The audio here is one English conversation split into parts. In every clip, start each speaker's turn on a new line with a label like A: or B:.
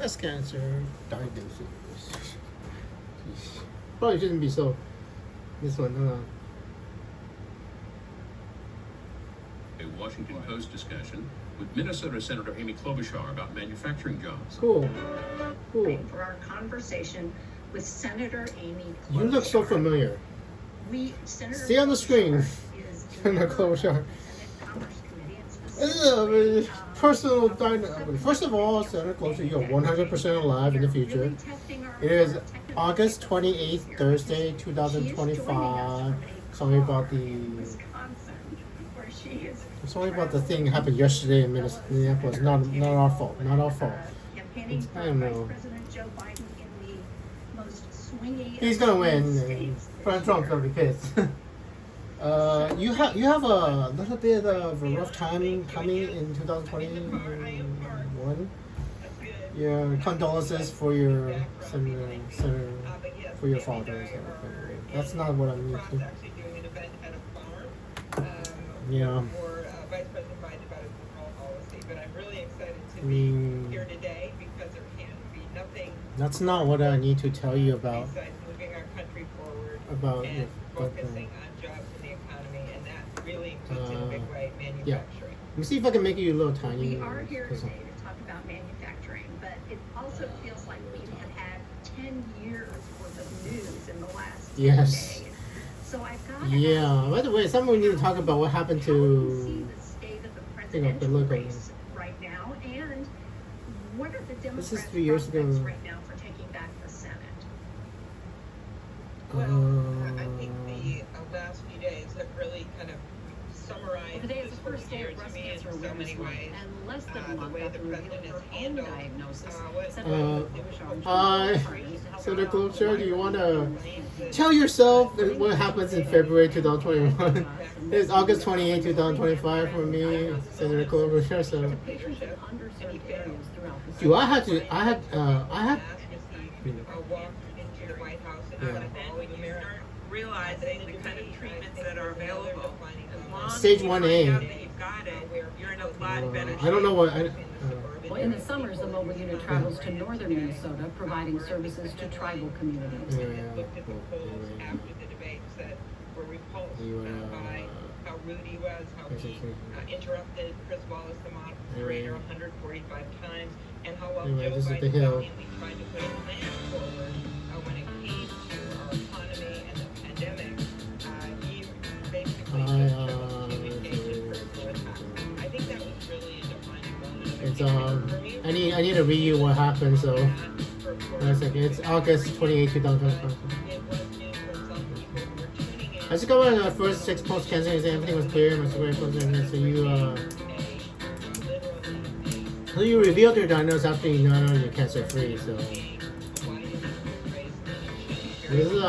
A: breast cancer diagnosis. Probably shouldn't be so. This one,
B: A Washington Post discussion with Minnesota Senator Amy Klobuchar about manufacturing jobs.
A: Cool.
C: For our conversation with Senator Amy Klobuchar.
A: You look so familiar. Stay on the screen. Senator Klobuchar. This is a personal dynamic. First of all, Senator Klobuchar, you're 100% alive in the future. It is August 28th, Thursday, 2025. Sorry about Sorry about the thing that happened yesterday in Minneapolis. Not our fault. Not our fault. I don't know. He's gonna win. President Trump's gonna be pissed. You have a little bit of a rough time coming in 2021. Your condolences for your senator for your father. That's not what I'm used to. Yeah.
D: Vice President Biden about his overall policy, but I'm really excited to be here today because there can be nothing.
A: That's not what I need to tell you about.
D: Besides moving our country forward
A: and
D: focusing on jobs in the economy, and that really includes in a big way manufacturing.
A: Yeah. Let me see if I can make you a little tiny.
C: We are here today to talk about manufacturing, but it also feels like we have had 10 years worth of news in the last 10 days. So I've got
A: by the way, someone need to talk about what happened to
C: presidential race right now, and what are the Democrats' prospects right now for taking back the Senate?
D: Well, I think the last few days have really kind of summarized
E: today is the first day of breast cancer awareness month, and less than a month after revealing her own diagnosis.
A: Senator Klobuchar, do you want to tell yourself what happens in February 2021? It's August 28, 2025 for me, Senator Klobuchar. So, I had
D: realizing the kind of treatments that are available.
A: Stage 1A.
D: You've got it. You're in a lot better shape.
A: I don't know what.
E: Well, in the summers, the mobile unit travels to northern Minnesota, providing services to tribal communities.
D: Looked at the polls after the debates that were repulsed by how rude he was, how he interrupted Chris Wallace, the moderator, 145 times, and how well Joe Biden valiantly tried to put a plan forward when it came to our economy and the pandemic. He basically communication for the time. I think that was really a defining moment.
A: It's I need to read you what happened. So, wait a second. It's August 28, 2025. I just got one of the first 6 post-cancer exams. Everything was clear. My super close. So you revealed your diagnosis after you know you're cancer free. So this is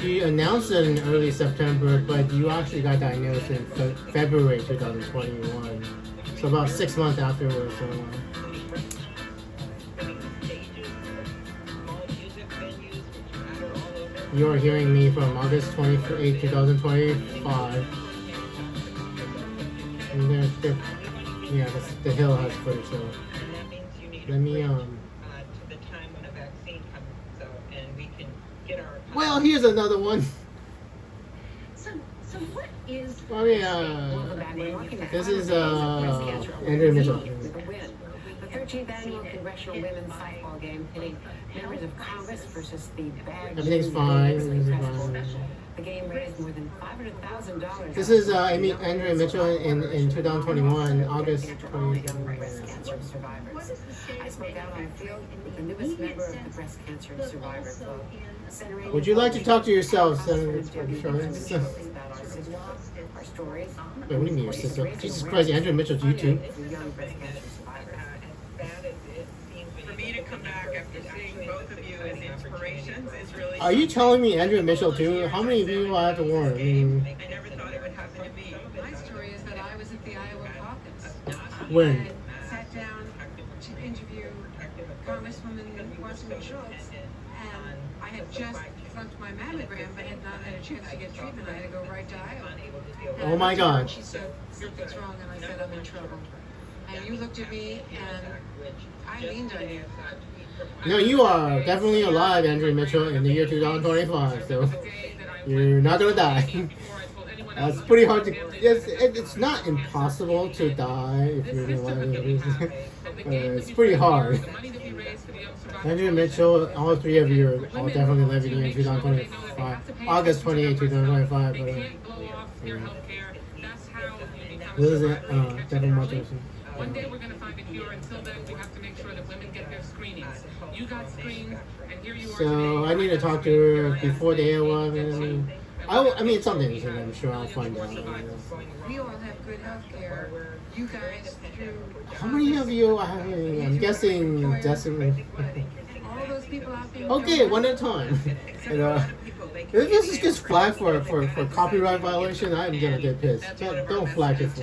A: She announced it in early September, but you actually got diagnosed in February 2021. So about 6 months afterwards. So, you are hearing me from August 28, 2025. And the Hill has footage. So let me Well, here's another one.
C: So what is?
A: This is Andrew Mitchell.
F: The 13th annual Congressional Women's Softball Game pitting members of Congress versus the bad.
A: Everything's fine.
F: The game raised more than $500,000.
A: This is Andrea Mitchell in 2021, August 2021.
F: Breast cancer survivors. I spoke out on the field with the newest member of the Breast Cancer Survivor Club.
A: Would you like to talk to yourself, Senator Klobuchar?
F: Our stories.
A: Wait, what do you mean your sister? Jesus Christ, Andrea Mitchell's YouTube.
D: For me to come back after seeing both of you as inspirations is really.
A: Are you telling me Andrea Mitchell too? How many of you I have to warn?
D: I never thought it would happen to me.
G: My story is that I was at the Iowa caucus.
A: When?
G: I sat down to interview Congresswoman Wasserman Schultz, and I had just flunked my mammogram, but had not had a chance to get treatment. I had to go right to Iowa.
A: Oh my God.
G: She said, something's wrong, and I said, I'm in trouble. and you looked at me, and I leaned on you.
A: No, you are definitely alive, Andrea Mitchell, in the year 2025. So you're not gonna die. It's pretty hard to. It's not impossible to die if you're alive. It's pretty hard. Andrea Mitchell, all three of you are all definitely living in 2025, August 28, 2025. This is it. Devin Martin.
H: One day we're going to find a cure. Until then, we have to make sure that women get their screenings. You got screened, and here you are.
A: So I need to talk to her before the 11. I mean, it's something that I'm sure I'll find out.
G: We all have good health care. You guys, through
A: How many of you are having? I'm guessing decimal.
G: all those people out there.
A: Okay, one at a time. And, if this gets flagged for copyright violation, I'm gonna get pissed. Don't flag it for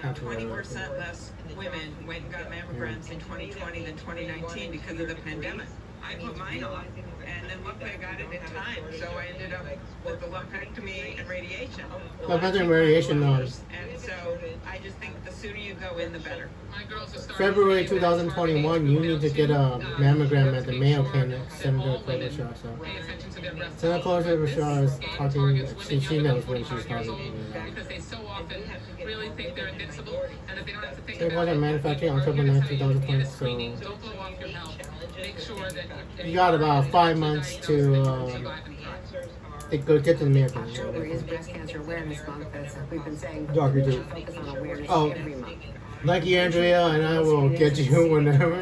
A: copyright.
D: 20% less women went and got mammograms in 2020 than 2019 because of the pandemic. I put mine on, and then luckily I got it in time, so I ended up with a lumpectomy and radiation.
A: Lumpectomy and radiation, no.
D: And so I just think the sooner you go in, the better.
A: February 2021, you need to get a mammogram at the Mayo Clinic, Senator Klobuchar. So Senator Klobuchar is talking. She knows what she's talking about.
H: Because they so often really think they're invincible, and that they don't have to think
A: Take
H: about
A: part in manufacturing October 9, 2020. So
H: don't blow off your health. Make sure that
A: you got about 5 months to go get to the Mayo Clinic.
F: October is Breast Cancer Awareness Month, as we've been saying.
A: Dr.
F: We
A: D.
F: should focus on awareness
A: Oh.
F: every month.
A: Thank you, Andrea, and I will get you whenever.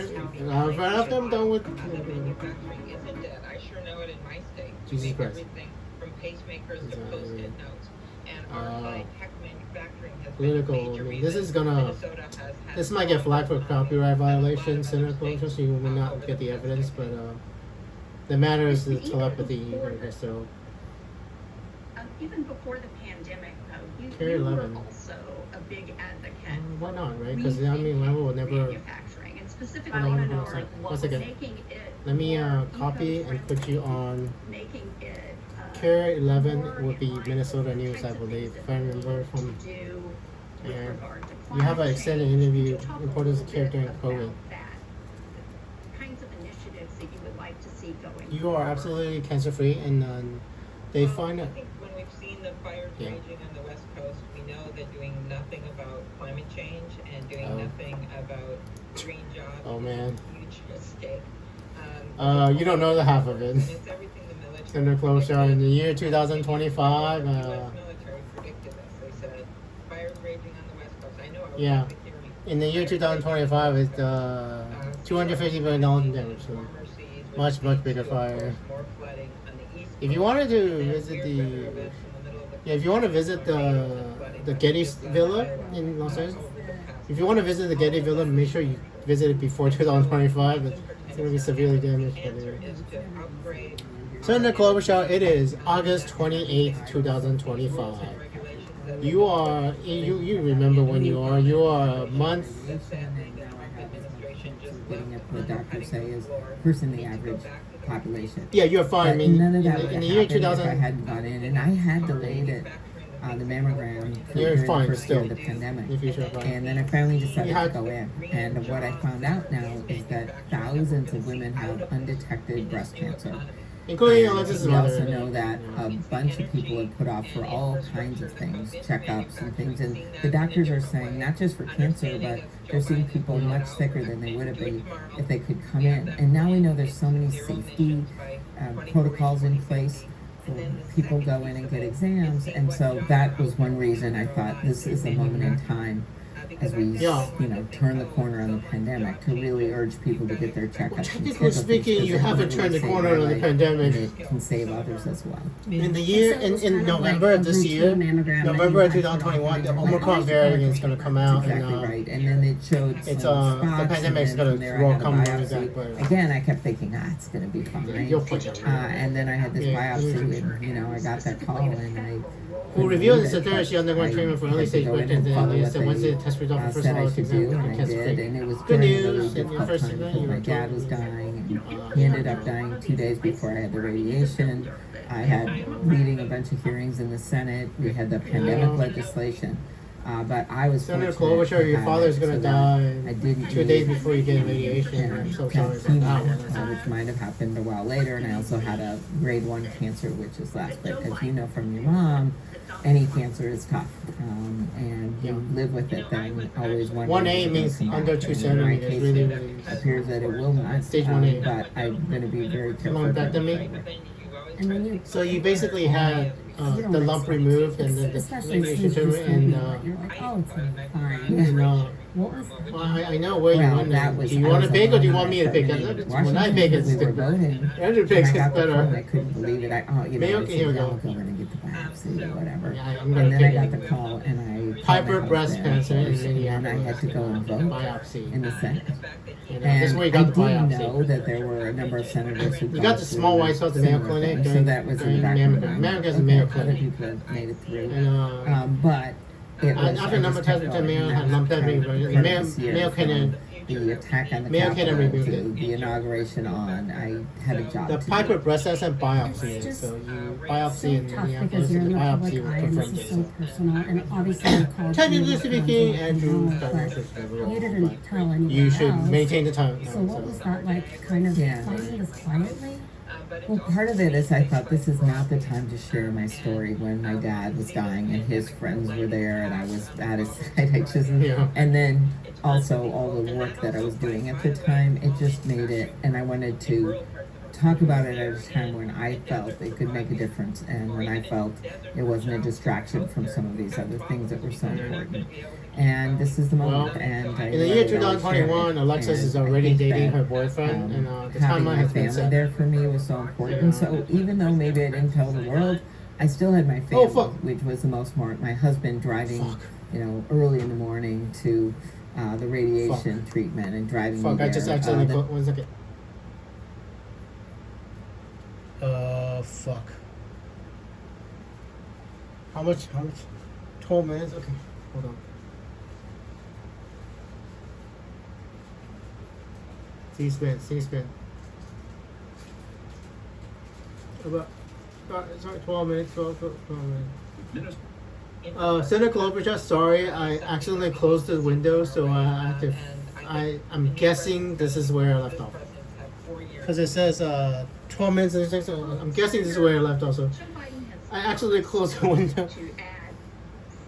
A: After I'm done with.
D: Isn't it? I sure know it in my state.
A: Jesus
D: We make
A: Christ.
D: everything from pacemakers to post-it notes. And our high-tech manufacturing has
A: Political.
D: been a major
A: I mean, this
D: reason
A: is gonna.
D: Minnesota has had
A: This might get flagged for copyright violation, Senator Klobuchar, so you will not get the evidence, but the matter is the telepathy. So.
C: Even before the pandemic, though,
A: Carry
C: you were
A: 11.
C: also a big advocate.
A: Why not, right?
C: for
A: Because I mean, I will never.
C: manufacturing, and specifically,
A: Hold on,
C: I want to
A: hold
C: know
A: on,
C: like
A: one
C: what
A: second.
C: making it.
A: Let me
C: more
A: copy and put you on.
C: Making it.
A: Care 11
C: more
A: would be
C: in line
A: Minnesota
C: with the
A: News,
C: kinds
A: I
C: of
A: believe,
C: things
A: if I remember
C: that
A: from.
C: to do with
A: And
C: regard to
A: you have an
C: climate
A: extended
C: change.
A: interview
C: Could you talk
A: reported as a
C: little
A: character in
C: bit
A: COVID.
C: about that? The kinds of initiatives that you would like to see going
A: You are
C: forward.
A: absolutely cancer free, and they find
D: I
A: out.
D: think when we've seen the fires
A: Yeah.
D: raging on the West Coast, we know that doing nothing about climate change and doing
A: Oh.
D: nothing about green jobs
A: Oh,
D: is
A: man.
D: a huge mistake.
A: You don't know the half of it.
D: And it's everything the military.
A: Senator Klobuchar, in the year 2025,
D: The U.S. military predicted this. They said fires raging on the West Coast. I know. I was
A: Yeah.
D: at the hearing.
A: in the year 2025, it's $250 billion in damage. So
D: Warmer seas, which
A: much
D: leads
A: bigger
D: to, of
A: fire.
D: course, more flooding on the east
A: If you
D: coast.
A: wanted to
D: And
A: visit
D: weird
A: the,
D: weather events in the middle of the
A: yeah, if you want to visit the Getty Villa in Los Angeles, if you want to visit the Getty Villa, make sure you visit it before 2025. It's going to be severely damaged. But
D: answer is to upgrade
A: Senator Klobuchar, it is August 28th, 2025. You are, you remember when you are a month.
I: Getting up what doctors say is worse than the average population.
A: Yeah, you're fine. I
I: But
A: mean,
I: none of that
A: in
I: would
A: the
I: have
A: year
I: happened if I
A: 2000.
I: hadn't gone in, and I had delayed it, the mammogram for
A: You're
I: during
A: fine
I: the first
A: still.
I: year of the pandemic.
A: If you're fine.
I: And then I finally decided
A: You had-
I: to go in. And what I found out now is that thousands of women have undetected breast cancer.
A: Including
I: And
A: Alexis'
I: we also
A: mother.
I: know that a bunch of people have put off for all kinds of things, checkups and things. And the doctors are saying, not just for cancer, but they're seeing people much sicker than they would have been if they could come in. And now we know there's so many safety protocols in place for people go in and get exams. And so that was one reason I thought this is a moment in time as we, turn the corner on the pandemic to really urge people to get their checkups. and
A: Technically
I: schedule things,
A: speaking,
I: 'cause
A: you
I: it
A: haven't
I: really
A: turned the
I: saved
A: corner
I: my
A: on the
I: life,
A: pandemic.
I: and it can save others as well.
A: In the year, in November of this year, November of 2021, the Omicron variant is going to come out,
I: Exactly
A: and
I: right. And then it showed
A: it's,
I: some
A: the
I: spots,
A: pandemic's
I: and
A: gonna
I: then from there I
A: roll-
I: had a
A: come with
I: biopsy.
A: that, but-
I: Again, I kept thinking, it's going to be fine.
A: you'll find out.
I: And then I had this
A: Yeah.
I: biopsy, and I got that call, and I.
A: Who revealed this that she underwent treatment for early stage breast cancer, and they said
I: said
A: Wednesday the test result for first
I: said
A: of all
I: I
A: is
I: should do, and I
A: cancer
I: did,
A: free.
I: and it was
A: Good
I: during a
A: news,
I: really
A: in your
I: difficult
A: first
I: time
A: event,
I: because
A: you
I: my
A: were
I: dad
A: told-
I: was dying, and he ended up dying 2 days before I had the radiation. I had leading a bunch of hearings in the Senate. We had the pandemic legislation. But I was
A: Senator
I: fortunate
A: Klobuchar,
I: to
A: your
I: have
A: father's
I: it
A: gonna
I: so that
A: die
I: I didn't
A: 2 days
I: need
A: before you get radiation. I'm so sorry about that one.
I: which might have happened a while later, and I also had a grade 1 cancer, which is less. But as you know from your mom, any cancer is tough, and you live with it. Then always wondering.
A: 1A means under 2 centimeters. Really, really.
I: Appears that it will not.
A: Stage 1A.
I: But I'm going to be very careful.
E: And then you,
A: So you basically had the lump removed and then the
E: especially
A: radiation
E: since
A: tumor
E: you're
A: and
E: you're like, oh, it's gonna be fine.
A: and
E: What was
A: well, I know where you
I: Well,
A: went.
I: that was.
A: Do you want to bake or do you want me to bake?
I: Washington,
A: When I bake, it's
I: we were
A: different.
I: voting.
A: Andrew bakes
I: and I
A: is
I: got the phone, I
A: better.
I: couldn't believe it.
A: Mayo,
I: I said,
A: here we
I: yeah,
A: go.
I: I'll go in and get the biopsy or whatever.
A: Yeah, I'm gonna
I: And then I
A: take
I: got
A: it.
I: the call and I called
A: Piper
I: my
A: breast
I: husband,
A: cancer in
I: and
A: Minneapolis.
I: I had to go and vote
A: Biopsy.
I: in the Senate.
A: You know,
I: And
A: this is where you
I: I
A: got the
I: didn't
A: biopsy.
I: know that there were a number of senators who
A: You got the small white cells at the Mayo
I: similar
A: Clinic
I: things. So
A: during-
I: that was in
A: during
I: the back of my
A: mammogram.
I: mind.
A: Mammograms in Mayo
I: Other
A: Clinic.
I: people have made it through.
A: And
I: But it was,
A: after
I: I
A: number
I: just kept
A: tested,
I: going.
A: Mayo
I: And
A: had
I: that
A: lump
I: was
A: testing,
I: part of
A: but Mayo
I: this year
A: Clinic.
I: from the attack on the
A: Mayo Clinic
I: Capitol
A: removed
I: to
A: it.
I: the inauguration on. I had a job
A: The
I: to
A: Piper
I: do.
A: breast cancer biopsy
E: It's
A: is
E: just
A: so you
E: so
A: biopsy in
E: tough
A: Minneapolis
E: because you're
A: and
E: in
A: the
E: the public
A: biopsy will
E: eye and
A: confirm
E: this is so
A: this.
E: personal. And obviously you called
A: Technically
E: me
A: speaking,
E: and
A: Andrew
E: but
A: diagnosis is real,
E: you didn't
A: but
E: tell anybody
A: you should
E: else.
A: maintain the time.
E: So what was that like, kind of
I: Yeah.
E: finding this quietly?
I: Well, part of it is I thought this is not the time to share my story when my dad was dying and his friends were there and I was at his side.
A: Yeah.
I: And then also all the work that I was doing at the time, it just made it, and I wanted to talk about it at a time when I felt it could make a difference and when I felt it wasn't a distraction from some of these other things that were so important. And this is the moment.
A: Well,
I: and I
A: in the
I: I
A: year
I: would always share
A: 2021,
I: it.
A: Alexis
I: And
A: is
I: I
A: already
I: think
A: dating
I: that,
A: her boyfriend, and the
I: having
A: timeline
I: my
A: has been
I: family
A: set.
I: there for me was so important.
A: Yeah.
I: So even though maybe I didn't tell the world, I still had my
A: Oh,
I: family,
A: fuck.
I: which was the most important. My husband driving,
A: Fuck.
I: early in the morning to the radiation treatment and driving
A: Fuck,
I: me
A: I
I: there.
A: just accidentally put 1 second. Fuck. How much? 12 minutes? Okay, hold on. C-SPAN. About, sorry, 12 minutes, 12 minutes. Senator Klobuchar, sorry, I accidentally closed the window, so I have to, I'm guessing this is where I left off. Because it says 12 minutes and 6, so I'm guessing this is where I left off, so
C: Joe Biden has
A: I accidentally closed the window.
C: to add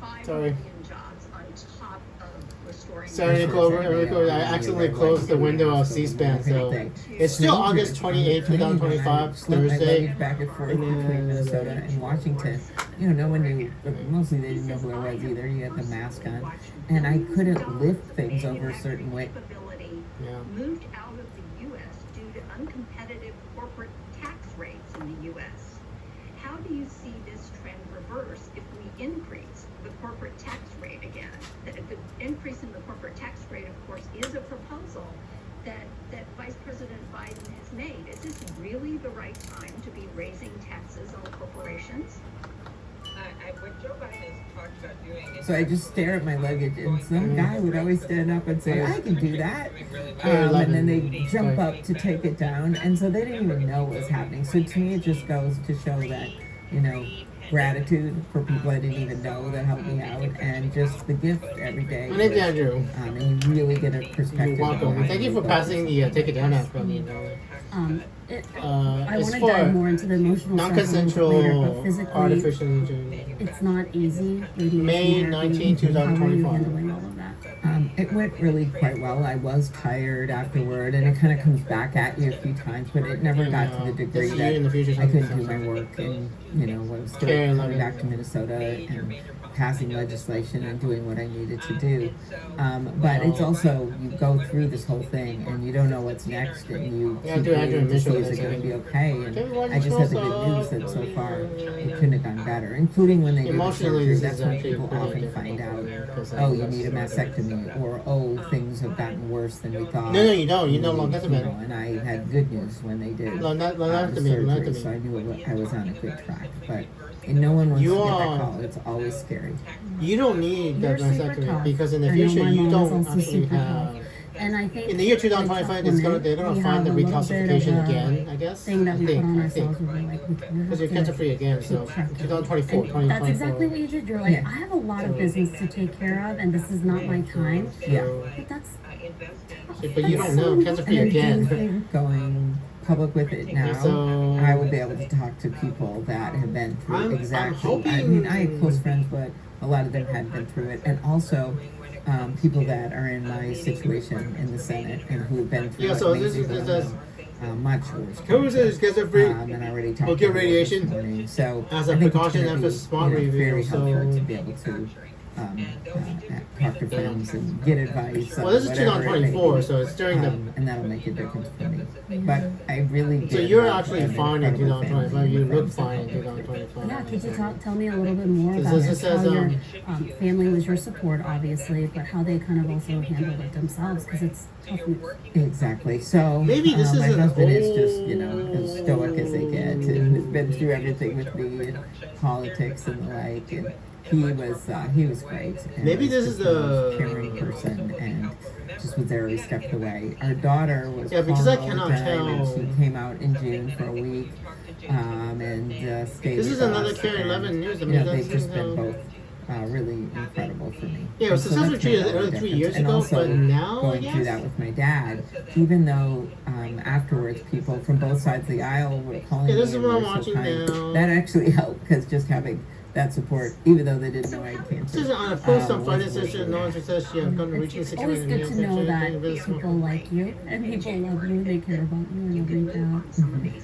C: 5
A: Sorry.
C: million jobs on top of restoring.
A: Sorry, Klobuchar, I accidentally closed the window of C-SPAN, so it's still August 28, 2025, Thursday.
I: Back and forth
A: And
I: between
A: then-
I: Minnesota and Washington. No one knew, mostly they didn't know who I was either. You had the mask on. And I couldn't lift things over a certain way.
C: Capability
A: Yeah.
C: moved out of the U.S. due to uncompetitive corporate tax rates in the U.S. How do you see this trend reverse if we increase the corporate tax rate again? The increase in the corporate tax rate, of course, is a proposal that Vice President Biden has made. Is this really the right time to be raising taxes on corporations?
D: What Joe Biden has talked about doing is.
I: So I just stare at my luggage, and some guy would always stand up and say, I can do that.
A: Yeah,
I: And then they jump up to take it down. And so they didn't even know what was happening. So to me, it just goes to show that, gratitude for people I didn't even know that helped me out, and just the gift every day.
A: My name's Andrew.
I: And you really get a perspective.
A: You're welcome.
I: on
A: Thank you for
I: how
A: passing the take it down app from me.
E: I
A: It's
E: want to
A: for
E: dive more into the emotional stuff a little bit later, but
A: non-consensual
E: physically,
A: artificial intelligence.
E: it's not easy.
A: May 19, 2025.
E: How are you handling all of that?
I: It went really quite well. I was tired afterward, and it kind of comes back at you a few times, but it never got to the degree
A: This is you in the
I: that
A: future,
I: I couldn't do
A: something.
I: my work, and was still
A: Okay, I love
I: coming
A: it.
I: back to Minnesota and passing legislation and doing what I needed to do. But it's also, you go through this whole thing and you don't know what's next, and you
A: Yeah,
I: keep
A: do Andrew
I: waiting to see
A: initially,
I: is it going to be
A: that's
I: okay. And I just had the good news that so far it couldn't have gone better, including when they do the
A: Emotionally,
I: surgery.
A: this
I: That's
A: is
I: when
A: actually
I: people
A: pretty
I: often
A: difficult,
I: find out,
A: because
I: oh, you need a mastectomy, or oh, things have gotten worse than we thought.
A: No, you don't. You know,
I: You
A: lumpectomy.
I: and I had good news when they did the
A: Lumpectomy,
I: surgery,
A: lumpectomy.
I: so I knew I was on a good track. But no one wants
A: You
I: to get that
A: are-
I: call. It's always scary.
A: You don't need that
E: You're super
A: mastectomy
E: tough.
A: because in the
E: I know
A: future
E: my
A: you
E: mom is
A: don't
E: also
A: actually
E: super
A: have
E: tough.
J: And I think
A: in the year 2025, they're gonna find the reclassification again, I guess.
J: Thing that we put on ourselves,
A: think.
J: where we're like, we kind of
A: Because you're
J: have
A: cancer
J: to
A: free again, so
J: keep track of it.
A: 2024,
J: And
A: 2024.
J: that's exactly what you did. You're like,
I: Yeah.
J: I have a lot of business to take care of, and this is not my time.
I: Yeah.
J: But that's
A: But you don't know, cancer free
J: And
A: again.
I: Going public with it now,
A: So-
I: I will be able to talk to people that have been through
A: I'm
I: exactly.
A: hoping-
I: I mean, I have close friends, but a lot of them had been through it, and also people that are in my situation in the Senate and who have been through
A: Yeah,
I: it.
A: so
I: maybe
A: this is
I: much worse.
A: Who is this cancer free?
I: And I already talked
A: Will get
I: to her
A: radiation
I: this morning. So
A: as a
I: I think
A: precaution
I: it's gonna
A: after
I: be,
A: spot review,
I: very helpful
A: so-
I: to be able to talk to friends and get advice.
A: Well, this is
I: whatever it may
A: 2024,
I: be.
A: so it's during the.
I: And that'll make a difference for me. But I really
A: So
I: did
A: you're
I: have
A: actually
I: an
A: fine in
I: incredible
A: 2025.
I: family
A: You
I: and
A: look
I: friends.
A: fine in 2025.
J: Yeah, could you tell me a little bit more
A: This
J: about
A: is-
J: just
A: this
J: how
A: says,
J: your family was your support, obviously, but how they kind of also handled it themselves, because it's tough news.
I: Exactly. So
A: Maybe this
I: my
A: is an
I: husband is
A: old-
I: just, as stoic as they get, and has been through everything with me, and politics and the like. And he was great. And
A: Maybe
I: was
A: this
I: just
A: is
I: the most
A: the-
I: caring person, and just was there every step of the way. Our daughter was
A: Yeah, because I
I: calm all the
A: cannot
I: time, and
A: tell.
I: she came out in June for a week, and stayed.
A: This
I: with
A: is another
I: us,
A: Karen
I: and,
A: 11 news. I mean,
I: they've
A: that's
I: just been
A: you know,
I: both. Really incredible for me.
A: Yeah, it was
I: And
A: successffully
I: that's
A: treated
I: made all the
A: early 3
I: difference.
A: years
I: And
A: ago,
I: also
A: but now, I
I: going through
A: guess?
I: that with my dad, even though afterwards people from both sides of the aisle were calling
A: Yeah,
I: me
A: this is
I: and
A: what
I: were
A: I'm
I: so
A: watching
I: kind,
A: now.
I: that actually helped because just having that support, even though they didn't know I had cancer.
A: This is on a post on
I: was
A: Friday
I: really
A: session. No one says she had gone to reaching
J: It's
A: 6
J: always
A: million
J: good to
A: meals.
J: know that
A: Thing, this one.
J: people like you and people love you, they care about you, and they'll reach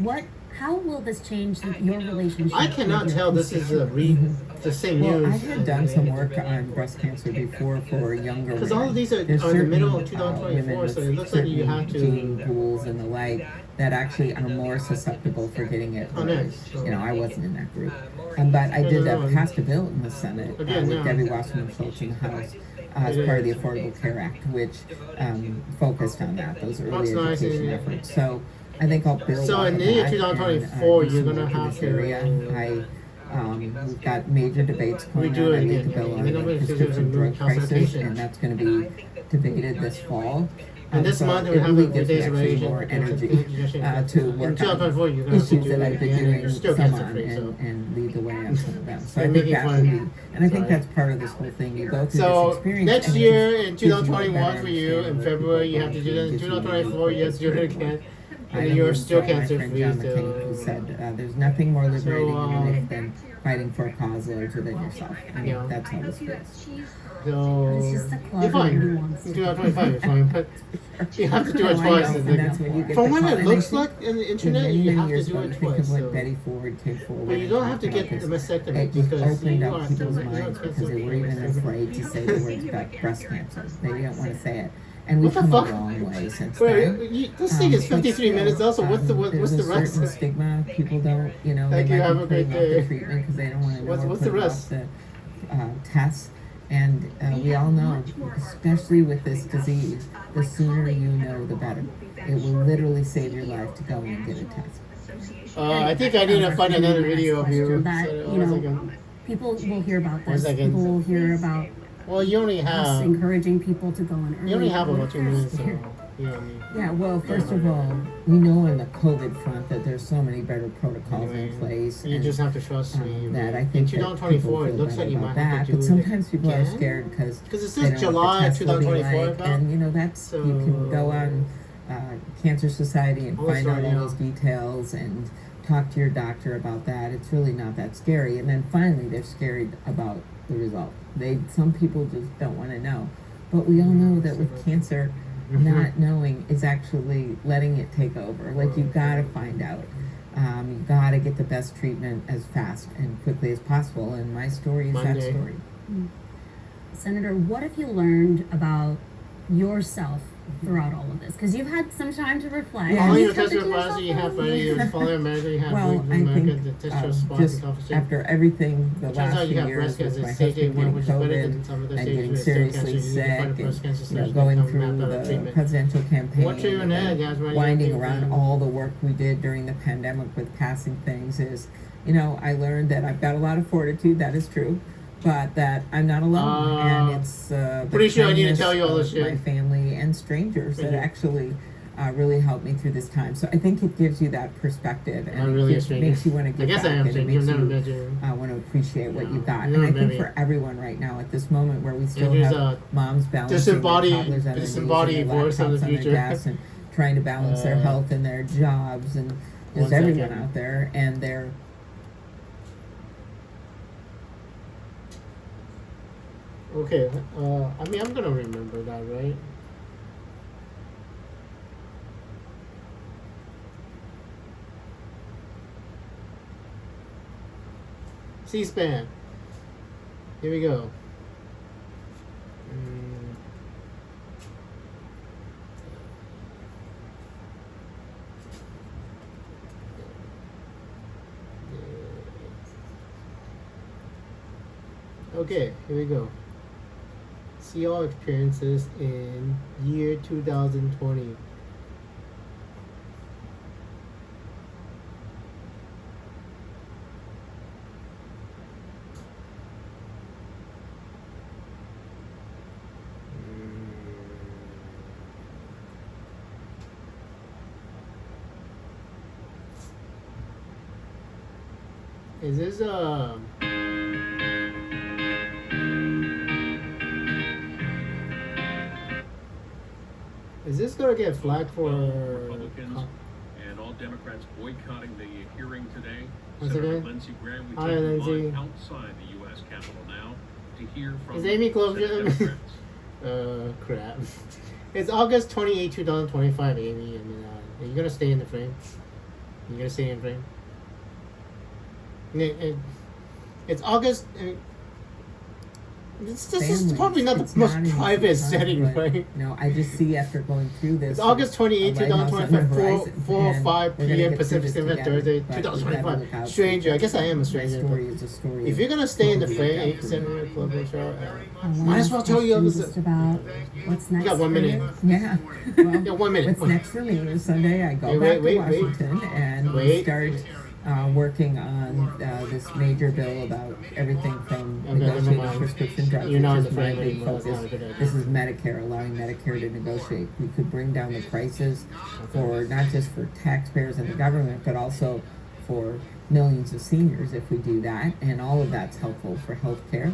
J: out. How will this change your relationship?
A: I cannot
J: with your
A: tell this is the same
I: Well,
A: news.
I: I had done some work on breast cancer before for younger women.
A: Because all of these are
I: There's
A: in the middle of
I: certain,
A: 2024,
I: women
A: so
I: with
A: it looks like you
I: certain
A: have to-
I: gene pools and the like that actually are more susceptible for getting it.
A: Oh, nice.
I: I wasn't in that group. But I did passed a bill in the Senate
A: Again,
I: with
A: no.
I: Debbie Wasserman Schultz in the House as part of the Affordable Care Act, which focused on that, those early
A: That's nice,
I: education
A: and-
I: efforts. So I think I'll build
A: So
I: off
A: in
I: of
A: the year
I: that
A: 2024,
I: and, do
A: you're
I: some
A: gonna
I: work in
A: have
I: this
A: to-
I: area. We've got major debates going
A: We do
I: on.
A: it
I: I lead
A: again.
I: the bill on
A: I know
I: the
A: it's just
I: prescription
A: a
I: drug crisis,
A: consultation.
I: and that's going to be debated this fall.
A: And this
I: So
A: month
I: it
A: we have
I: really
A: a
I: gives me
A: days
I: actually
A: of
I: more
A: rage
I: energy to
A: In
I: work
A: 2024, you're
I: on
A: gonna have to
I: issues
A: do
I: that
A: it
I: I've been
A: again.
I: doing
A: You're still
I: some
A: cancer
I: on
A: free, so.
I: and lead the way on some of them. So
A: You're
I: I think
A: making
I: that
A: fun.
I: would be, and I think
A: Sorry.
I: that's part of this whole thing. You go through
A: So
I: this experience.
A: next
I: and it
A: year
I: just
A: in
I: gives you a
A: 2021
I: better
A: for you, in
I: understanding of
A: February, you
I: what
A: have to do
I: people
A: that. In
I: gives you
A: 2024, you have to do it again.
I: I
A: And
I: know
A: you're
I: this
A: still
I: from my
A: cancer
I: friend
A: free,
I: John McCain, who
A: so.
I: said there's nothing more liberating in
A: um,
I: life than fighting for a cause larger than yourself. And
A: Yeah.
I: that's how this feels.
A: So
J: It's just a club
A: you're fine.
J: and nuance.
A: In 2025, you're fine. But you have to do it
I: No, I
A: twice.
I: know,
A: and
I: and that's when you get
A: From
I: the
A: what
I: call.
A: it
I: And I
A: looks
I: think
A: like in the
I: in
A: internet,
I: many,
A: you
I: many
A: have to
I: years
A: do
I: ago,
A: it
I: think
A: twice.
I: of when
A: So.
I: Betty Ford came forward.
A: But you
I: and
A: don't have to
I: talked
A: get
I: about
A: a
I: this.
A: mastectomy
I: It just
A: because
I: opened
A: you
I: up
A: are
I: people's
A: still
I: minds because they were even afraid to say the words about breast cancer. They didn't want to say it. And we've
A: What the
I: come a
A: fuck?
I: long way since
A: Wait,
I: then.
A: this thing is
I: But
A: 53
I: still,
A: minutes also. What's the
I: there's
A: rest?
I: a certain stigma. People don't, they
A: Thank you,
I: might
A: have
I: be
A: a great
I: putting off the
A: day.
I: treatment because they don't want to know
A: What's
I: or
A: the
I: putting
A: rest?
I: off the tests. And we all know, especially with this disease, the sooner you know, the better. It will literally save your life to go and get a test.
A: I think I need to find another video of you.
J: That,
A: So,
J: you
A: one
J: know,
A: second.
J: people will hear about
A: One
J: this.
A: second.
J: People will hear about
A: Well, you only
J: us
A: have
J: encouraging people to go in early.
A: you only have about 2 minutes. So, you know what I mean?
I: Yeah, well, first of all, we know on the COVID front that there's so many better protocols in place.
A: You
I: and,
A: just have to trust me.
I: that I
A: In
I: think that
A: 2024, it
I: people
A: looks
I: feel
A: like you
I: better
A: might
I: about
A: have to
I: that,
A: do
I: but
A: it
I: sometimes people are
A: again?
I: scared because
A: Because it
I: they
A: says
I: don't
A: July
I: know what the test will be
A: 2024
I: like,
A: about.
I: and that's you can go on Cancer Society and
A: Oh,
I: find out
A: sorry,
I: all
A: yeah.
I: those details and talk to your doctor about that. It's really not that scary. And then finally, they're scared about the result. Some people just don't want to know, but we all know that with cancer, not knowing is actually letting it take over. Like, you gotta find out. You gotta get the best treatment as fast and quickly as possible. And my story is that
A: Monday.
I: story.
J: Senator, what have you learned about yourself throughout all of this? Because you've had some time to reflect.
I: Yeah.
A: All
J: and
A: your
J: you've come
A: tests
J: to
A: were positive. You have
J: yourself.
A: Friday, you're following America, you have
I: Well, I
A: America,
I: think
A: the test your spot
I: just
A: and officer.
I: after everything the
A: Turns
I: last
A: out you
I: few
A: have
I: years
A: breast
I: with
A: cancer
I: my
A: stage
I: husband
A: A1,
I: getting
A: which is better
I: COVID
A: than some of the
I: and
A: stages
I: getting
A: where it's still
I: seriously
A: cancer. You need to
I: sick
A: find a breast cancer
I: and
A: stage
I: going
A: become
I: through
A: mapped out of
I: the
A: treatment.
I: presidential campaign
A: What you're in
I: and
A: guys, right?
I: winding
A: You
I: around
A: think,
I: all the work we did during the pandemic with passing things is, I learned that I've got a lot of fortitude, that is true, but that I'm not alone, and it's the
A: pretty sure I need to
I: kindness
A: tell you all this
I: of
A: shit.
I: my family strangers that
A: Mhm.
I: actually really helped me through this time. So I think it gives you that perspective, and
A: I'm really a
I: it
A: stranger.
I: makes you want to give
A: I guess
I: back,
A: I am
I: and it
A: stranger.
I: makes
A: I've never met
I: you
A: you.
I: want to appreciate what you got.
A: No,
I: And I think
A: maybe.
I: for everyone right now at this moment where we still
A: Andrew's,
I: have moms balancing their toddlers on their knees and their
A: voice on the
I: laptops on their
A: future.
I: desks and trying to balance their health and their jobs, and there's
A: One
I: everyone
A: second.
I: out there, and they're
A: Okay, I mean, I'm gonna remember that, right? C-SPAN. Here we go. Okay, here we go. See all experiences in year 2020. Is this Is this gonna get flagged for
B: Republicans and all Democrats boycotting the hearing today?
A: Once
B: Senator
A: again?
B: Lindsey Graham, we
A: Hi,
B: take you
A: Lindsey.
B: live outside the U.S. Capitol now to hear from
A: Is Amy
B: Senate
A: Klobuchar?
B: Democrats.
A: Crap. It's August 28, 2025, Amy. I mean, are you gonna stay in the frame? You gonna stay in frame? It's August. This is
I: families.
A: probably not
I: It's
A: the most
I: not even
A: private
I: fun,
A: setting,
I: but,
A: right?
I: No, I just see after going through this.
A: It's August 28,
I: a lighthouse on the
A: 2025, 4:05
I: horizon, and we're gonna
A: p.m.
I: get through
A: Pacific
I: this
A: Standard
I: together,
A: Thursday,
I: but we gotta look
A: 2025.
I: out
A: Stranger. I guess I am a
I: My
A: stranger.
I: story
A: but
I: is a story.
A: If
I: of
A: you're gonna stay in the
I: people
A: frame,
I: we look out for.
A: Senator Klobuchar,
J: One
A: might as
J: last
A: well tell you
J: question
A: this.
J: just about what's next.
A: You got 1
J: for
A: minute.
J: you?
I: Yeah. Well,
A: Yeah, 1 minute.
I: what's next for me is Sunday I go
A: Wait,
I: back
A: wait,
I: to
A: wait.
I: Washington and
A: Wait.
I: start working on this major bill about everything from
A: Okay, never
I: negotiating
A: mind.
I: prescription drugs,
A: You're not in
I: which
A: the
I: is my
A: frame
I: big
A: anymore. That's
I: focus.
A: not a good idea.
I: This is Medicare, allowing Medicare to negotiate. We could bring down the prices for not just for taxpayers and the government, but also for millions of seniors if we do that, and all of that's helpful for healthcare.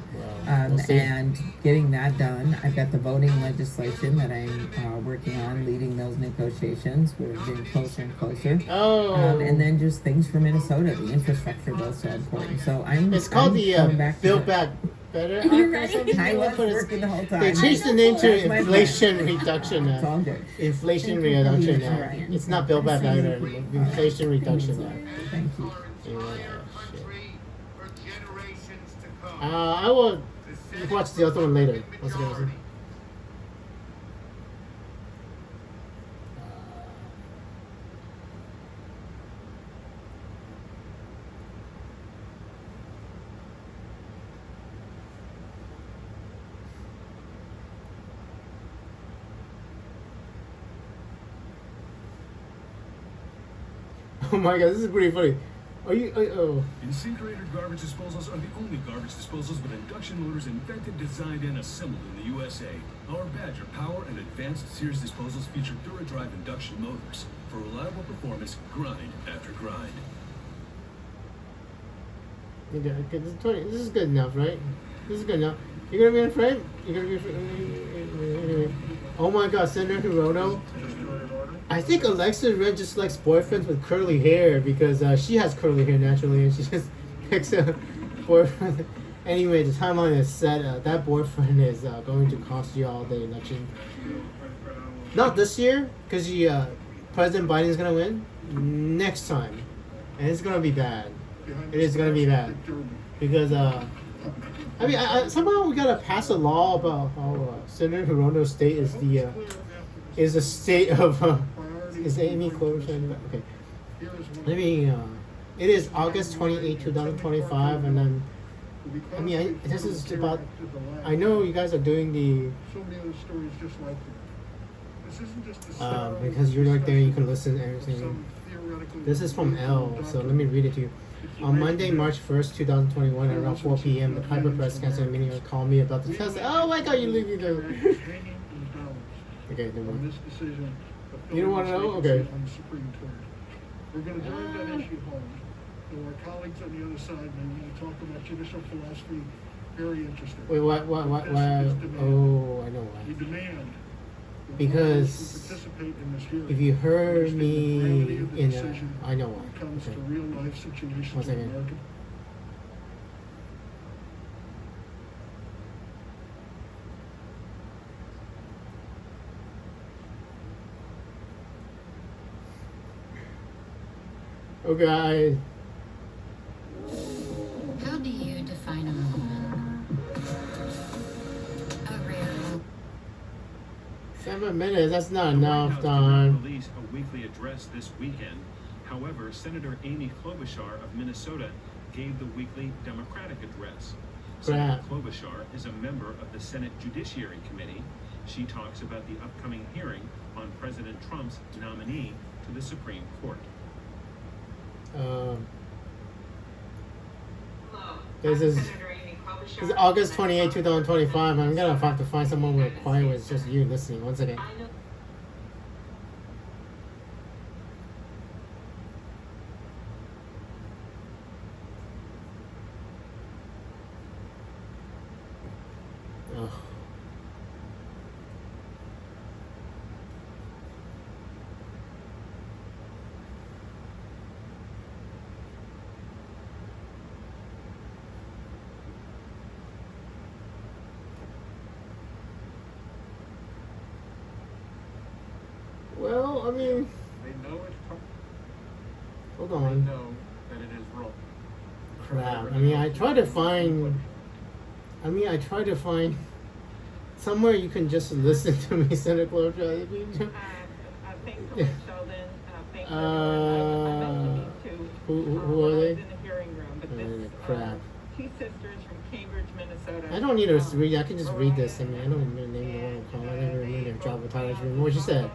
A: We'll see.
I: And getting that done, I've got the voting legislation that I'm working on, leading those negotiations. We're getting closer and closer.
A: Oh.
I: And then just things for Minnesota, the infrastructure bill's so important. So
A: It's called the
I: going back to
A: Build
I: it.
A: Back Better.
J: You're
A: Act or
J: right.
A: something.
I: I was
A: What is-
I: working the whole time.
A: They changed the name to
I: That's my
A: Inflation
I: plan.
A: Reduction
I: It's all
A: Act.
I: good.
A: Inflation
J: Thank you for
A: Reduction
J: being
A: Act.
J: here.
A: It's not Build Back Better anymore. Inflation Reduction Act.
I: Thank you.
A: I will watch the other one later. What's it gonna say? Oh my god, this is pretty funny. Are you? Oh.
K: Incinerator garbage disposals are the only garbage disposals with induction motors invented, designed, and assembled in the USA. Our Badger Power and Advanced Series disposals feature DuraDrive induction motors for reliable performance, grind after grind.
A: Okay, this is 20. This is good enough, right? This is good enough. You're gonna be in frame? You're gonna be in frame? Anyway. Oh my god, Senator Hirono. I think Alexis Red just likes boyfriends with curly hair because she has curly hair naturally and she just picks a boyfriend. Anyway, the timeline is set. That boyfriend is going to cost you all the election. Not this year, because President Biden is going to win. Next time. And it's going to be bad. It is going to be bad. Because, I mean, somehow we got to pass a law about how Senator Hirono's state is the state of... is Amy Klobuchar? Okay. Let me... it is August 28, 2025, and then... I mean, this is about... I know you guys are doing the... because you're right there, you can listen to everything. This is from L, so let me read it to you. On Monday, March 1st, 2021, at around 4 p.m., the Piper Press Council meeting called me about the test. Oh my god, you leave me there. Okay, never
L: on
A: mind.
L: this decision of
A: You don't wanna
L: filling
A: know?
L: this vacancy
A: Okay.
L: on the Supreme Court. We're going to drive that issue home. Though our colleagues on the other side may want to talk about judicial philosophy, very interesting.
A: Wait, what?
L: This
A: Oh, I know why.
L: We demand that
A: Because
L: lawyers who participate in this hearing
A: if you heard
L: understand the gravity
A: me
L: of the
A: in
L: decision
A: I know why.
L: when it comes
A: Okay.
L: to real life situations
A: One
L: in
A: second.
L: America.
A: Okay.
M: How do you define a woman? A rare
A: 7 minutes. That's not
K: The White
A: enough
K: House did not
A: time.
K: release a weekly address this weekend. However, Senator Amy Klobuchar of Minnesota gave the weekly Democratic address. Senator
A: Crap.
K: Klobuchar is a member of the Senate Judiciary Committee. She talks about the upcoming hearing on President Trump's nominee to the Supreme Court.
A: This is August 28, 2025. I'm gonna have to find someone with quiet where it's just you listening. One second. Ugh. Well, I mean,
L: They know it's
A: hold
L: they
A: on.
L: know that it is wrong.
A: Crap. I mean, I try to find somewhere you can just listen to me, Senator Klobuchar.
D: Thanks so much, Sheldon. Thanks everyone.
A: Who are they?
D: In the hearing room, but this,
A: Crap.
D: two sisters from Cambridge, Minnesota.
A: I don't need to read. I can just read this. I mean, I don't even name the one call. I never need their job titles. What you said?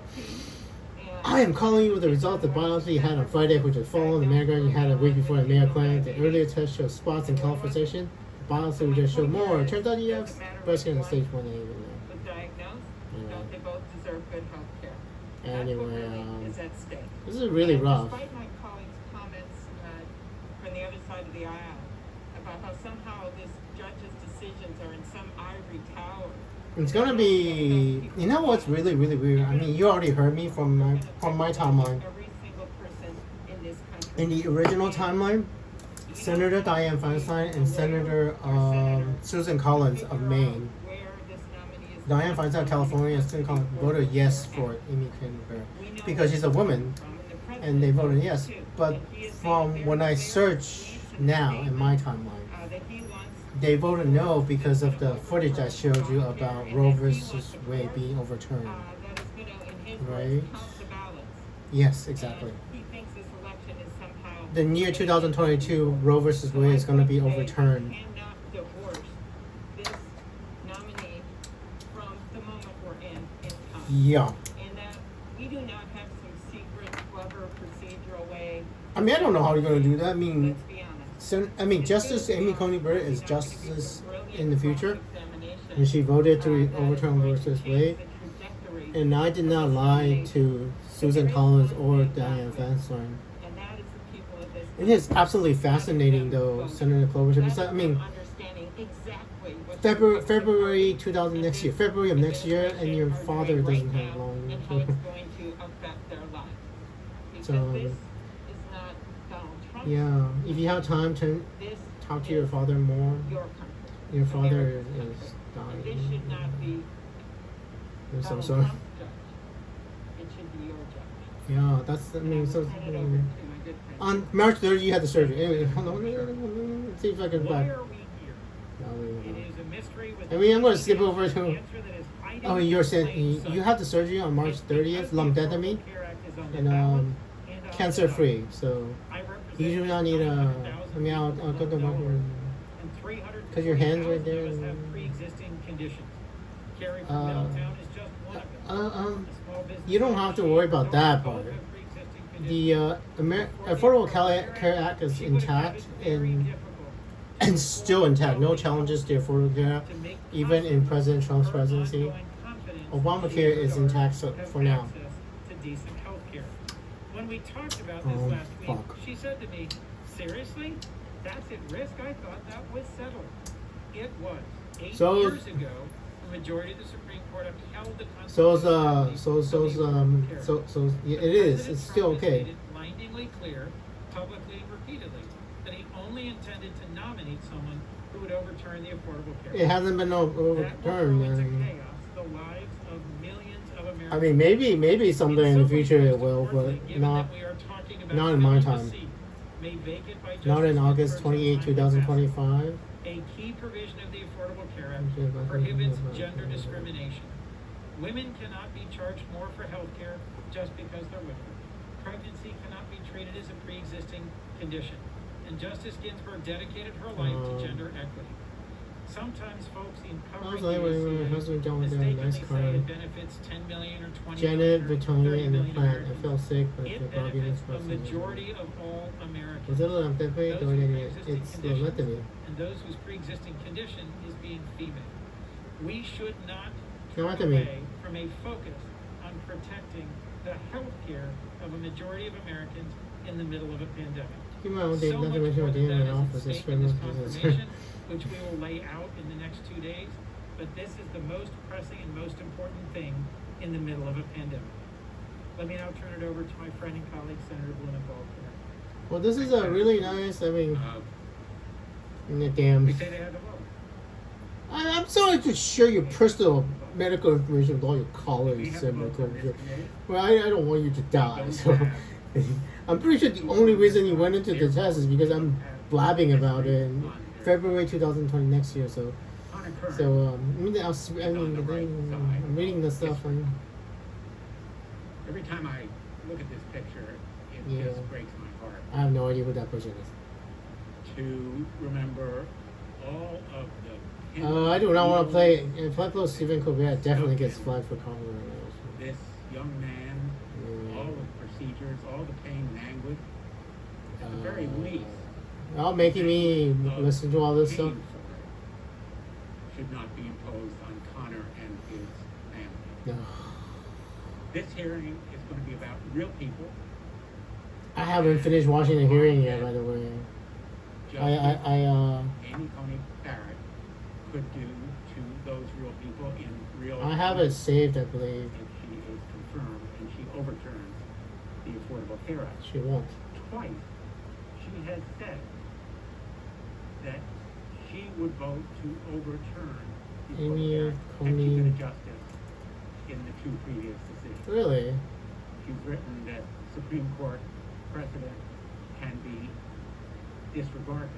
A: I am calling you with the result of the biopsy you had on Friday, which was following the mammogram you had a week before the Mayo Clinic. The earlier test showed spots and calcification. The biopsy just showed more. It turns out you have breast cancer stage 1A.
D: Was diagnosed. Don't they both deserve good health care?
A: Anyway,
D: That's what really is at stake.
A: this is really
D: And
A: rough.
D: Despite my colleagues' comments from the other side of the aisle about how somehow this judge's decisions are in some ivory tower.
A: It's gonna be. You know what's really, really weird? I mean, you already heard me from my timeline.
D: Every single person in this country.
A: In the original timeline, Senator Dianne Feinstein and Senator Susan Collins of Maine. Dianne Feinstein of California and Susan Collins voted yes for Amy Klobuchar because she's a woman, and they voted yes. But from when I search now in my timeline, they voted no because of the footage I showed you about Roe versus Wade being overturned. Right? Yes, exactly. The year 2022, Roe versus Wade is going to be overturned. Yeah.
D: And that we do not have some secret, clever, procedural way.
A: I mean, I don't know how you're going to do that. I mean,
D: Let's be honest.
A: I mean, Justice Amy Coney Barrett is justice in the future, and she voted to overturn versus Wade. And I did not lie to Susan Collins or Dianne Feinstein. It is absolutely fascinating, though, Senator Klobuchar. Because, I mean, February 2000 next year, February of next year, and your father doesn't have long. So, yeah, if you have time to talk to your father more, your father is dying.
D: This should not be
A: There's some
D: Donald
A: sort of,
D: Trump's judge. It should be your judge.
A: yeah, that's, I mean, so,
D: Turn it over to my good friend.
A: on March 3rd, you had the surgery. Anyway, hold on, let's see if I can back.
D: Why are we here? It is a mystery with
A: I mean, I'm going to skip over to.
D: answer that is hiding
A: Oh, you're
D: in
A: saying
D: plain sight.
A: you had the surgery on March 30th, lumpectomy, and cancer free. So you do not need a. I mean, I'll go to one because your hands right there. You don't have to worry about that part. The Affordable Care Act is intact and still intact. No challenges to Affordable Care Act, even in President Trump's presidency. Obamacare is intact for now.
N: Access to decent health care. When we talked about this last week, she said to me, seriously? That's at risk? I thought that was settled. It was. 8 years ago, the majority of the Supreme Court upheld the Constitution.
A: Yeah, it is. It's still okay.
N: Made it blindingly clear, publicly and repeatedly, that he only intended to nominate someone who would overturn the Affordable Care Act.
A: It hasn't been overturned.
N: The lives of millions of Americans.
A: I mean, maybe someday in the future it will, but not in my time. Not in August 28, 2025.
N: A key provision of the Affordable Care Act prohibits gender discrimination. Women cannot be charged more for health care just because they're women. Pregnancy cannot be treated as a pre-existing condition. And Justice Ginsburg dedicated her life to gender equity. Sometimes folks in covering mistakenly say it benefits 10 million or 20
A: Janet,
N: million or
A: Victoria,
N: 30
A: and the
N: million
A: plant. I
N: Americans.
A: felt sick, but
N: It
A: the
N: benefits the majority of all Americans.
A: It's
N: And those whose pre-existing condition is being female. We should not
A: No,
N: turn away from a focus on protecting the health care of a majority of Americans in the middle of a pandemic.
A: So much
N: more
A: more
N: than that
A: office
N: is
A: is
N: at stake in this confirmation, which we will lay out in the next 2 days. But this is the most pressing and most important thing in the middle of a pandemic. Let me now turn it over to my friend and colleague, Senator Blumenthal.
A: Well, this is a really nice, I mean, damn.
N: We say they had to vote.
A: I'm sorry to share your personal medical information with all your colleagues. Well, I don't want you to die, so I'm pretty sure the only reason you went into the test is because I'm blabbing about it in February 2020 next year. I'm reading the stuff and
O: every time I look at this picture, it just breaks my heart.
A: I have no idea who that person is.
O: To remember all of the.
A: I do not want to play. If I play Stephen Colbert, definitely gets flagged for copyright.
O: This young man, all the procedures, all the pain and anguish, at the very least.
A: Making me listen to all this stuff.
O: Should not be imposed on Connor and his family.
A: No.
O: This hearing is going to be about real people.
A: I haven't finished watching the hearing yet, by the way.
O: Amy Coney Barrett could do to those real people in real.
A: I have it saved, I believe.
O: If she is confirmed and she overturns the Affordable Care Act.
A: She won't.
O: Twice, she has said that she would vote to overturn the Affordable Care Act had she been a justice in the 2 previous decisions.
A: Really?
O: She's written that Supreme Court precedent can be disregarded.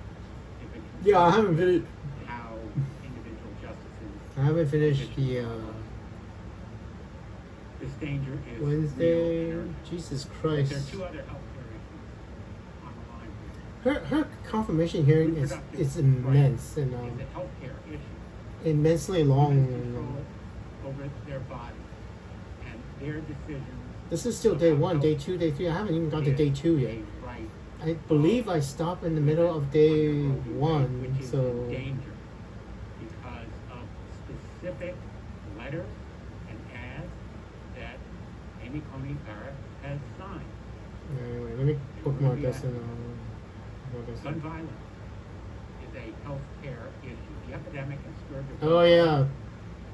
A: Yeah, I haven't finished.
O: How individual justices.
A: I haven't finished the.
O: This danger is
A: Wednesday.
O: real.
A: Jesus Christ.
O: There are 2 other healthcare issues on the line.
A: Her confirmation hearing is immense and
O: It's a healthcare issue.
A: immensely long.
O: Control over their body and their decisions.
A: This is still day 1, day 2, day 3. I haven't even got to day 2 yet. I believe I stopped in the middle of day 1, so.
O: In danger because of specific letters and ads that Amy Coney Barrett has signed.
A: Anyway, let me bookmark this and
O: Gun violence is a health care issue. The epidemic and scourge of
A: Oh yeah,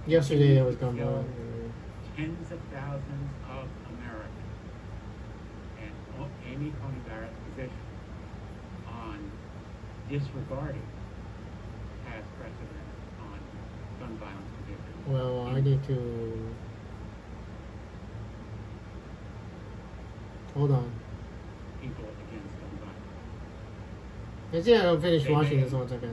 A: yesterday there was gun violence.
O: Tens of thousands of Americans, and Amy Coney Barrett's position on disregarding past precedent on gun violence convictions.
A: Well, I need to hold on.
O: People against gun violence.
A: Let's see, I don't finish watching this 1 second.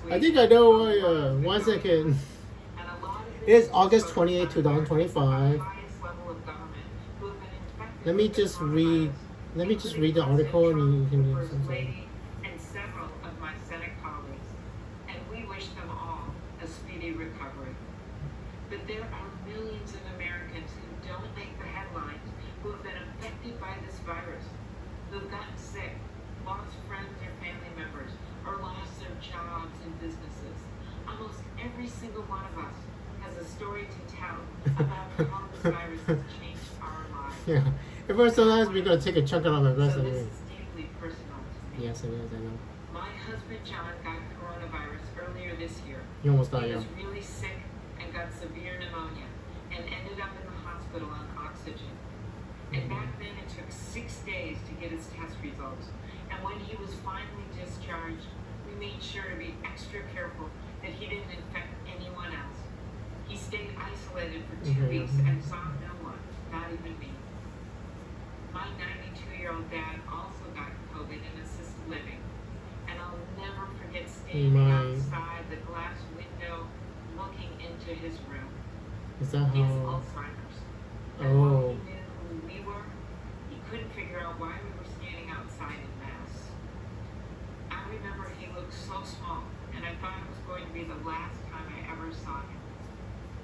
A: I think I know why. 1 second. It is August 28, 2025. Let me just read the article and you can do something.
P: And several of my Senate colleagues, and we wish them all a speedy recovery. But there are millions of Americans who don't make the headlines, who have been affected by this virus, who've gotten sick, lost friends or family members, or lost their jobs and businesses. I'm Every single one of us has a story to tell about how this virus has changed our lives.
A: Yeah. If we're so nice, we're gonna take a chunk out of my breast
P: So this
A: anyway.
P: is deeply personal to me.
A: Yes, it is. I know.
P: My husband John got coronavirus earlier this year.
A: You almost died,
P: He
A: yeah.
P: was really sick and got severe pneumonia and ended up in the hospital on oxygen. And back then it took 6 days to get his test results. And when he was finally discharged, we made sure to be extra careful that he didn't infect anyone else. He stayed isolated for 2 weeks and saw no one, not even me. My 92-year-old dad also got COVID in assisted living. And I'll never forget standing outside the glass window looking into his room.
A: Is that
P: He has
A: how?
P: Alzheimer's. And while
A: Oh.
P: he knew who we were, he couldn't figure out why we were standing outside in masks. I remember he looked so small, and I thought it was going to be the last time I ever saw him.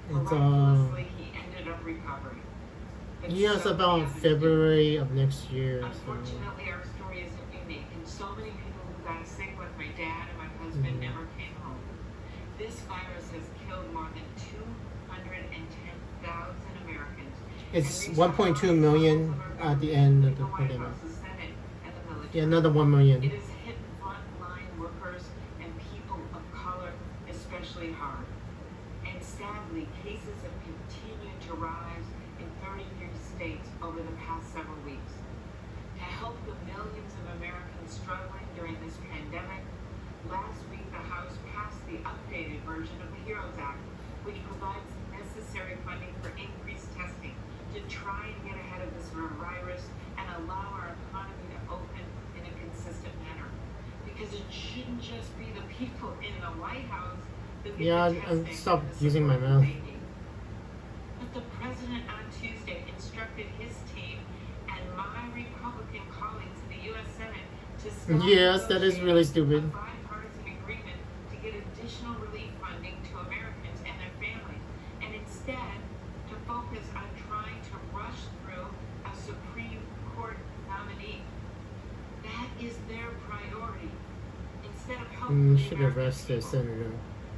A: It's
P: Miraculously, he ended up recovering. But
A: yes,
P: so
A: about
P: many others
A: February of next year.
P: did.
A: So.
P: Unfortunately, our story isn't unique, and so many people who got sick, like my dad and my husband, never came home. This virus has killed more than 210,000 Americans.
A: It's 1.2 million at the end of the pandemic. Yeah, another 1 million.
P: It has hit frontline workers and people of color especially hard. And sadly, cases have continued to rise in 33 states over the past several weeks. To help the millions of Americans struggling during this pandemic, last week the House passed the updated version of the HEROES Act, which provides necessary funding for increased testing to try and get ahead of this virus and allow our economy to open in a consistent manner. Because it shouldn't just be the people in the White House that get
A: Yeah,
P: the
A: I
P: testing
A: stopped
P: and the
A: using my
P: support
A: mouth.
P: they need. But the president on Tuesday instructed his team and my Republican colleagues in the U.S. Senate to stop
A: Yes, that is really stupid.
P: a bipartisan agreement to get additional relief funding to Americans and their families, and instead to focus on trying to rush through a Supreme Court nominee. That is their priority. Instead of helping
A: Should arrest the senator.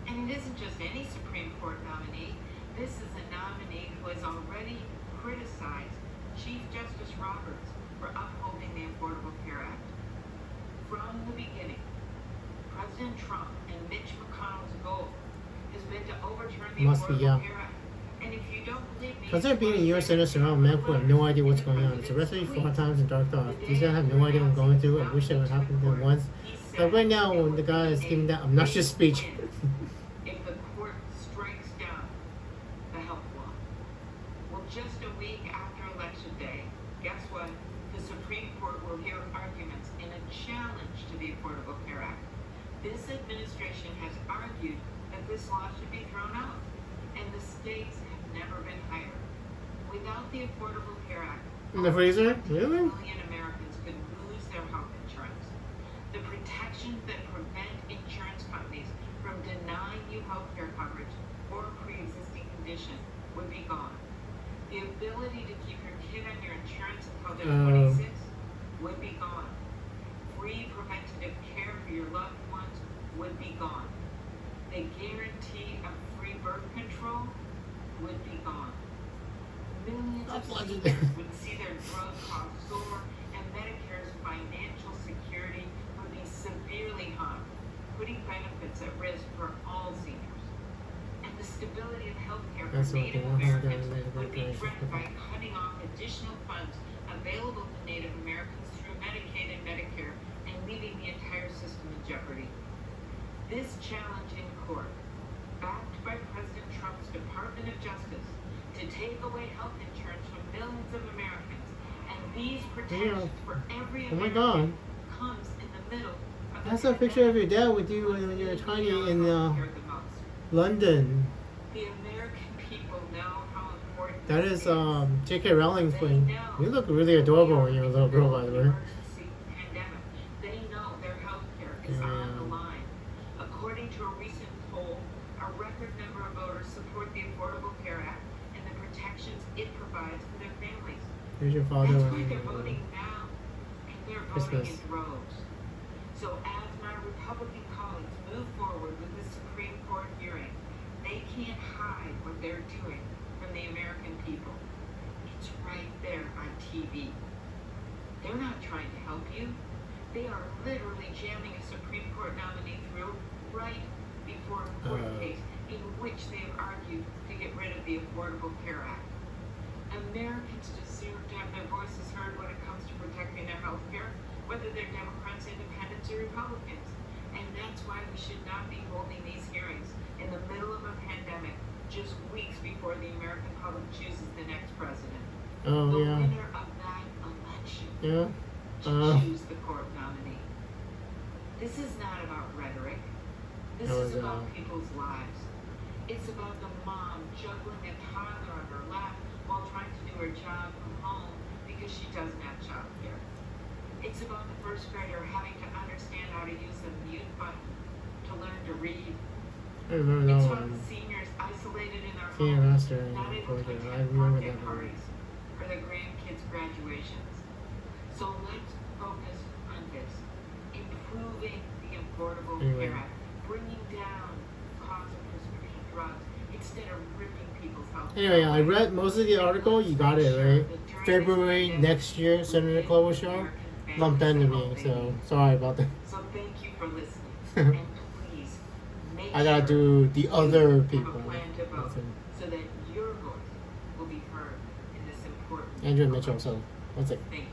P: and it isn't just any Supreme Court nominee. This is a nominee who has already criticized Chief Justice Roberts for upholding the Affordable Care Act. From the beginning, President Trump and Mitch McConnell's goal has been to overturn the
A: Must be,
P: Affordable
A: yeah.
P: Care Act. And if you don't believe me,
A: Consider being a U.S. senator around men who have no idea what's going on. It's arrested me 4 times and dark thoughts. These guys have no idea what I'm going through. I wish it would happen to them once. But right now, when the guy is giving that obnoxious speech.
P: if the court strikes down the health law. Well, just a week after Election Day, guess what? The Supreme Court will hear arguments in a challenge to the Affordable Care Act. This administration has argued that this law should be thrown out, and the stakes have never been higher. Without the Affordable Care Act,
A: In the freezer? Really?
P: 1 million Americans could lose their health insurance. The protections that prevent insurance companies from denying you health care coverage for a pre-existing condition would be gone. The ability to keep your kid on your insurance until they're 26 would be gone. Free preventative care for your loved ones would be gone. The guarantee of free birth control would be gone. Millions of seniors would see their drug costs soar, and Medicare's financial security would be severely harmed, putting benefits at risk for all seniors. And the stability of healthcare for Native Americans would be threatened by cutting off additional funds available to Native Americans through Medicaid and Medicare and leaving the entire system in jeopardy. This challenge in court, backed by President Trump's Department of Justice, to take away health insurance from millions of Americans, and these protections for every
A: Oh my
P: American
A: god.
P: comes in the middle of the
A: That's a picture of your dad with you when you were tiny in London.
P: The American people know how important
A: That is J.K. Rowling's thing. You look really adorable when you're a little girl, by the way.
P: emergency pandemic. They know their health care is on the line. According to a recent poll, a record number of voters support the Affordable Care Act and the protections it provides for their families.
A: Here's your father
P: That's why
A: when
P: they're voting now, and they're voting
A: Christmas.
P: in droves. So as my Republican colleagues move forward with the Supreme Court hearing, They can't hide what they're doing from the American people. It's right there on TV. They're not trying to help you. They are literally jamming a Supreme Court nominee through right before a court case in which they have argued to get rid of the Affordable Care Act. Americans deserve to have their voices heard when it comes to protecting their health care, whether they're Democrats, Independents, or Republicans. And that's why we should not be holding these hearings in the middle of a pandemic, just weeks before the American public chooses the next president. The winner of that election to choose the court nominee. This is not about rhetoric. This is about people's lives. It's about the mom juggling a toddler on her lap while trying to do her job from home because she doesn't have child care. It's about the first grader having to understand how to use the mute button to learn to read. It's about the seniors isolated in their homes, not able to attend birthday parties or their grandkids' graduations. So let's focus on this, improving the Affordable Care Act, bringing down the cost of prescription drugs instead of ripping people's health.
A: Anyway, I read most of the article. You got it, right? February next year, Senator Klobuchar lumped into me, so sorry about that.
P: So thank you for listening, and please make
A: I gotta
P: sure
A: do the other
P: you have
A: people.
P: a plan to vote so that your voice will be heard in this important
A: Andrew Mitchell, so that's it.
P: Thank you.